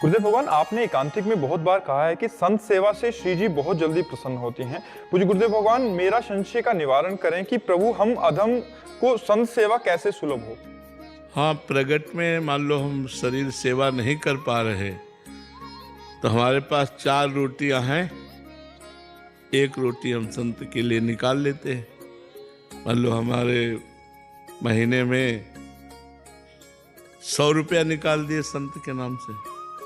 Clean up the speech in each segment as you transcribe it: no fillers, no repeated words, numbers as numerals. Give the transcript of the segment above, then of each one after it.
गुरुदेव भगवान, आपने एकांतिक में बहुत बार कहा है कि संत सेवा से श्री जी बहुत जल्दी प्रसन्न होती हैं। मुझे गुरुदेव भगवान मेरा संशय का निवारण करें कि प्रभु हम अधम को संत सेवा कैसे सुलभ हो। हाँ, प्रगट में मान लो हम शरीर सेवा नहीं कर पा रहे तो हमारे पास 4 रोटियां हैं, 1 रोटी हम संत के लिए निकाल लेते हैं। मान लो हमारे महीने में 100 रुपया निकाल दिए संत के नाम से,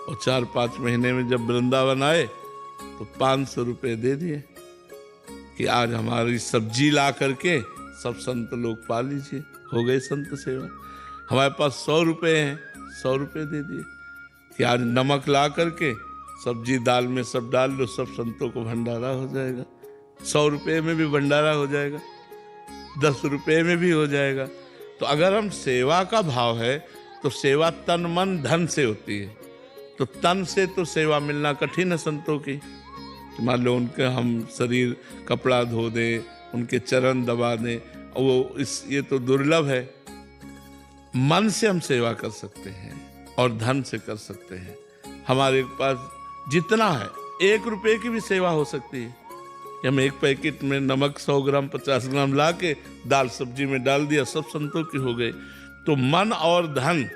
और 4-5 महीने में जब वृंदावन आए तो 500 रुपये दे दिए कि आज हमारी सब्जी ला करके सब संत लोग पा लीजिए। हो गई संत सेवा। हमारे पास 100 रुपये हैं, 100 रुपये दे दिए कि आज नमक ला करके सब्जी दाल में सब डाल लो, सब संतों को भंडारा हो जाएगा। 100 रुपये में भी भंडारा हो जाएगा, 10 रुपये में भी हो जाएगा। तो अगर हम सेवा का भाव है तो सेवा तन मन धन से होती है। तो तन से तो सेवा मिलना कठिन है संतों की। मान लो उनके हम शरीर कपड़ा धो दें, उनके चरण दबा दें, ये तो दुर्लभ है। मन से हम सेवा कर सकते हैं और धन से कर सकते हैं। हमारे पास जितना है, 1 रुपये की भी सेवा हो सकती है कि हम 1 पैकेट में नमक 100 ग्राम 50 ग्राम ला के दाल सब्जी में डाल दिया, सब संतों की हो गई। तो मन और धन,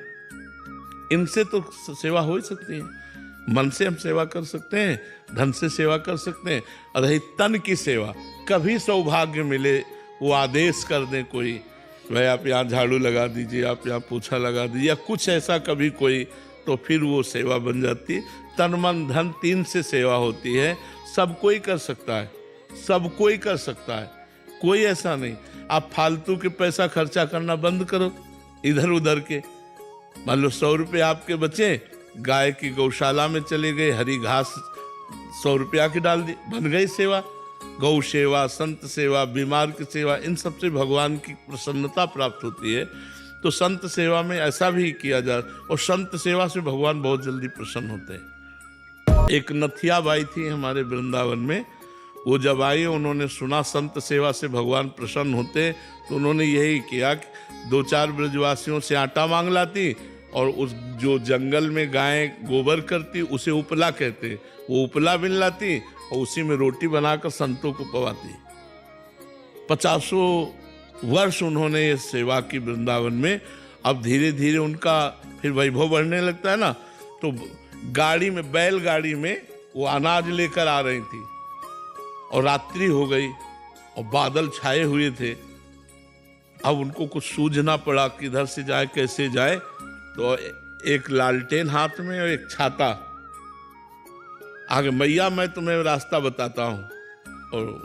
इनसे तो सेवा हो ही सकती है। मन से हम सेवा कर सकते हैं, धन से सेवा कर सकते हैं। और रही तन की सेवा, कभी सौभाग्य मिले वो आदेश कर दें कोई, भाई आप यहाँ झाड़ू लगा दीजिए, आप यहाँ पोछा लगा दीजिए, या कुछ ऐसा कभी कोई, तो फिर वो सेवा बन जाती है। तन मन धन 3 से सेवा होती है। सब कोई कर सकता है, सब कोई कर सकता है, कोई ऐसा नहीं। आप फालतू के पैसा खर्चा करना बंद करो इधर उधर के। मान लो 100 रुपये आपके बचे, गाय की गौशाला में चले गए, हरी घास 100 रुपया की डाल दी, बन गई सेवा। गौ सेवा, संत सेवा, बीमार की सेवा, इन सबसे भगवान की प्रसन्नता प्राप्त होती है। तो संत सेवा में ऐसा भी किया जाए, और संत सेवा से भगवान बहुत जल्दी प्रसन्न होते हैं। एक नथिया बाई थी हमारे वृंदावन में। वो जब आई, उन्होंने सुना संत सेवा से भगवान प्रसन्न होते, तो उन्होंने यही किया कि 2-4 ब्रजवासियों से आटा मांग लाती, और उस जो जंगल में गाय गोबर करती उसे उपला कहते, वो उपला बिन लाती और उसी में रोटी बनाकर संतों को पवाती। 50 वर्ष उन्होंने ये सेवा की वृंदावन में। अब धीरे धीरे उनका फिर वैभव बढ़ने लगता है ना, तो गाड़ी में, बैलगाड़ी में वो अनाज लेकर आ रही थी, और रात्रि हो गई और बादल छाए हुए थे। अब उनको कुछ सूझना पड़ा किधर से जाए, कैसे जाए। तो एक लालटेन हाथ में और एक छाता। आगे, मैया मैं तुम्हें रास्ता बताता हूँ। और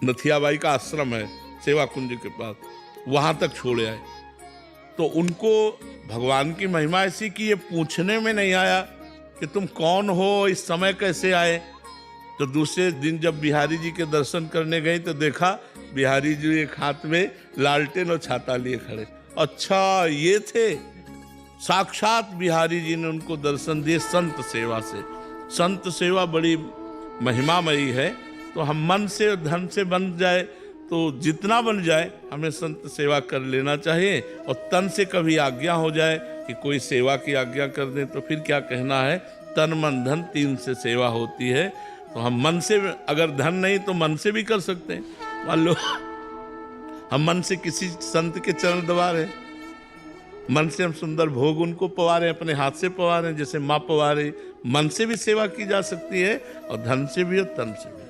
नथियाबाई का आश्रम है सेवा कुंज के पास, वहां तक छोड़े आए। तो उनको भगवान की महिमा ऐसी कि ये पूछने में नहीं आया कि तुम कौन हो, इस समय कैसे आए। तो दूसरे दिन जब बिहारी जी के दर्शन करने गए तो देखा बिहारी जी एक हाथ में लालटेन और छाता लिए खड़े। अच्छा, ये थे साक्षात बिहारी जी ने उनको दर्शन दिए संत सेवा से। संत सेवा बड़ी महिमामयी है। तो हम मन से और धन से बन जाए तो जितना बन जाए हमें संत सेवा कर लेना चाहिए। और तन से कभी आज्ञा हो जाए कि कोई सेवा की आज्ञा कर दें तो फिर क्या कहना है, तन मन धन 3 से सेवा होती है। तो हम मन से, अगर धन नहीं तो मन से भी कर सकते हैं। मान लो हम मन से किसी संत के चरण दबा रहे, मन से हम सुंदर भोग उनको पवा रहे, अपने हाथ से पवा रहे, जैसे माँ पवा रही। मन से भी सेवा की जा सकती है, और धन से भी और तन से भी।